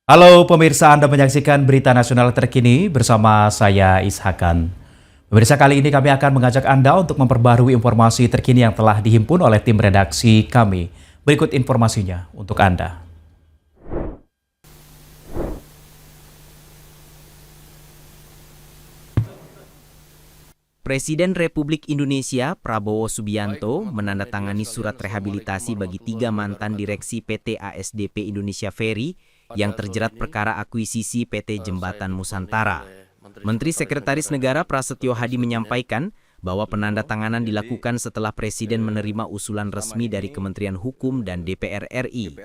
Halo pemirsa, Anda menyaksikan berita nasional terkini bersama saya Ishakan. Pemirsa, kali ini kami akan mengajak Anda untuk memperbarui informasi terkini yang telah dihimpun oleh tim redaksi kami. Berikut informasinya untuk Anda. Presiden Republik Indonesia Prabowo Subianto menandatangani surat rehabilitasi bagi 3 mantan direksi PT ASDP Indonesia Ferry yang terjerat perkara akuisisi PT Jembatan Nusantara. Menteri Sekretaris Negara Prasetyo Hadi menyampaikan bahwa penandatanganan dilakukan setelah Presiden menerima usulan resmi dari Kementerian Hukum dan DPR RI.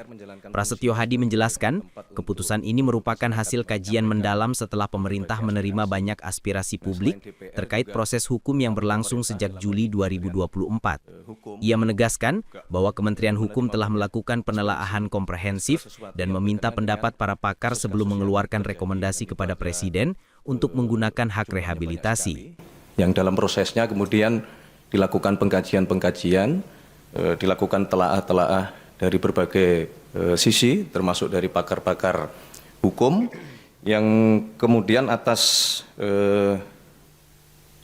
Prasetyo Hadi menjelaskan, keputusan ini merupakan hasil kajian mendalam setelah pemerintah menerima banyak aspirasi publik terkait proses hukum yang berlangsung sejak Juli 2024. Ia menegaskan bahwa Kementerian Hukum telah melakukan penelaahan komprehensif dan meminta pendapat para pakar sebelum mengeluarkan rekomendasi kepada Presiden untuk menggunakan hak rehabilitasi. Yang dalam prosesnya kemudian dilakukan pengkajian-pengkajian, dilakukan telaah-telaah dari berbagai sisi, termasuk dari pakar-pakar hukum, yang kemudian atas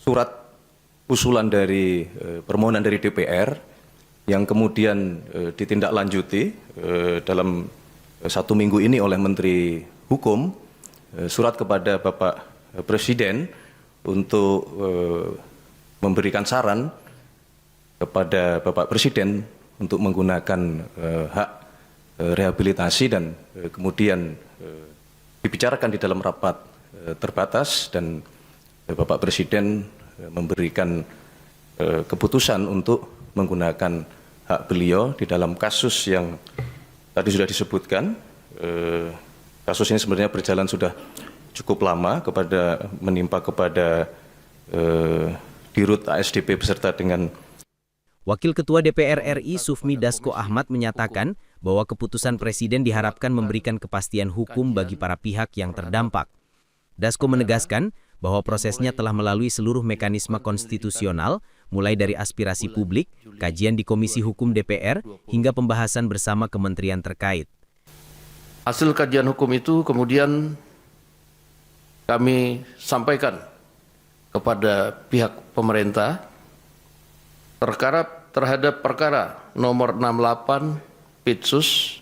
surat usulan dari permohonan dari DPR, yang kemudian ditindaklanjuti dalam 1 minggu ini oleh Menteri Hukum, surat kepada Bapak Presiden, untuk memberikan saran kepada Bapak Presiden untuk menggunakan hak rehabilitasi dan kemudian dibicarakan di dalam rapat terbatas dan Bapak Presiden memberikan keputusan untuk menggunakan hak beliau di dalam kasus yang tadi sudah disebutkan. Kasus ini sebenarnya berjalan sudah cukup lama menimpa kepada Dirut ASDP beserta dengan Wakil Ketua DPR RI Sufmi Dasko Ahmad menyatakan bahwa keputusan Presiden diharapkan memberikan kepastian hukum bagi para pihak yang terdampak. Dasko menegaskan bahwa prosesnya telah melalui seluruh mekanisme konstitusional, mulai dari aspirasi publik, kajian di Komisi Hukum DPR, hingga pembahasan bersama kementerian terkait. Hasil kajian hukum itu kemudian kami sampaikan kepada pihak pemerintah terhadap perkara nomor 68 Pitsus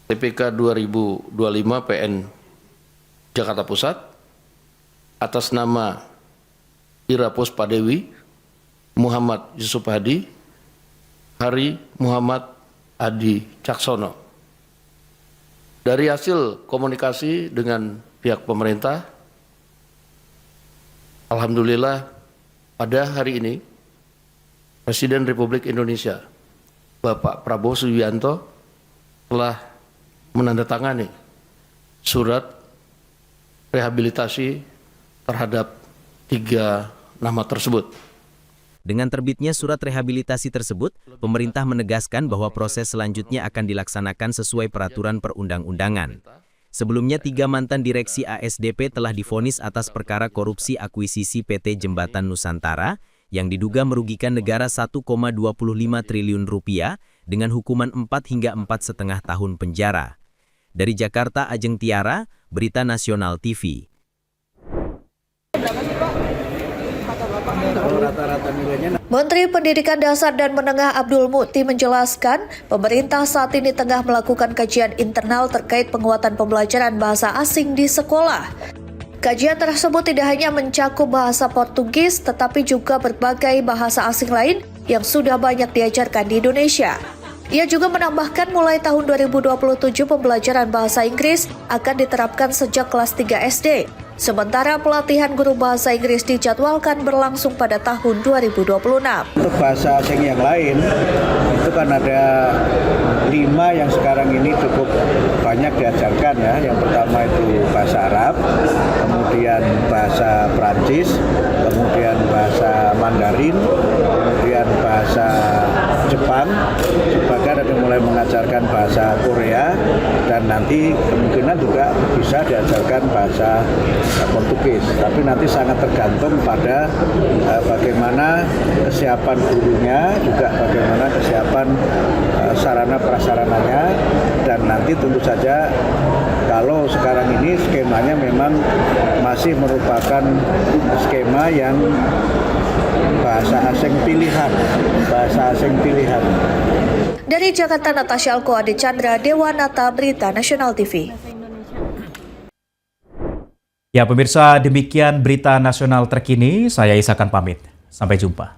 TPK 2025 PN Jakarta Pusat atas nama Ira Puspadewi, Muhammad Yusuf Hadi, Hari Muhammad Adi Caksono. Dari hasil komunikasi dengan pihak pemerintah, alhamdulillah pada hari ini Presiden Republik Indonesia Bapak Prabowo Subianto telah menandatangani surat rehabilitasi terhadap 3 nama tersebut. Dengan terbitnya surat rehabilitasi tersebut, pemerintah menegaskan bahwa proses selanjutnya akan dilaksanakan sesuai peraturan perundang-undangan. Sebelumnya 3 mantan direksi ASDP telah divonis atas perkara korupsi akuisisi PT Jembatan Nusantara yang diduga merugikan negara 1,25 triliun rupiah dengan hukuman 4 hingga 4,5 tahun penjara. Dari Jakarta, Ajeng Tiara, Berita Nasional TV. Menteri Pendidikan Dasar dan Menengah Abdul Mukti menjelaskan, pemerintah saat ini tengah melakukan kajian internal terkait penguatan pembelajaran bahasa asing di sekolah. Kajian tersebut tidak hanya mencakup bahasa Portugis, tetapi juga berbagai bahasa asing lain yang sudah banyak diajarkan di Indonesia. Ia juga menambahkan mulai tahun 2027 pembelajaran bahasa Inggris akan diterapkan sejak kelas 3 SD. Sementara pelatihan guru bahasa Inggris dijadwalkan berlangsung pada tahun 2026. Untuk bahasa asing yang lain, itu kan ada 5 yang sekarang ini cukup banyak diajarkan ya. Yang pertama itu bahasa Arab, kemudian bahasa Prancis, kemudian bahasa Mandarin, kemudian bahasa Jepang, bahkan ada mulai mengajarkan bahasa Korea, dan nanti kemungkinan juga bisa diajarkan bahasa Portugis. Tapi nanti sangat tergantung pada bagaimana kesiapan gurunya, juga bagaimana kesiapan sarana prasarananya, dan nanti tentu saja Kalau sekarang ini skemanya memang masih merupakan skema yang bahasa asing pilihan. Dari Jakarta, Natasha Alko Ade Chandra, Dewanata, Berita Nasional TV. Ya pemirsa, demikian berita nasional terkini. Saya Isakan pamit. Sampai jumpa.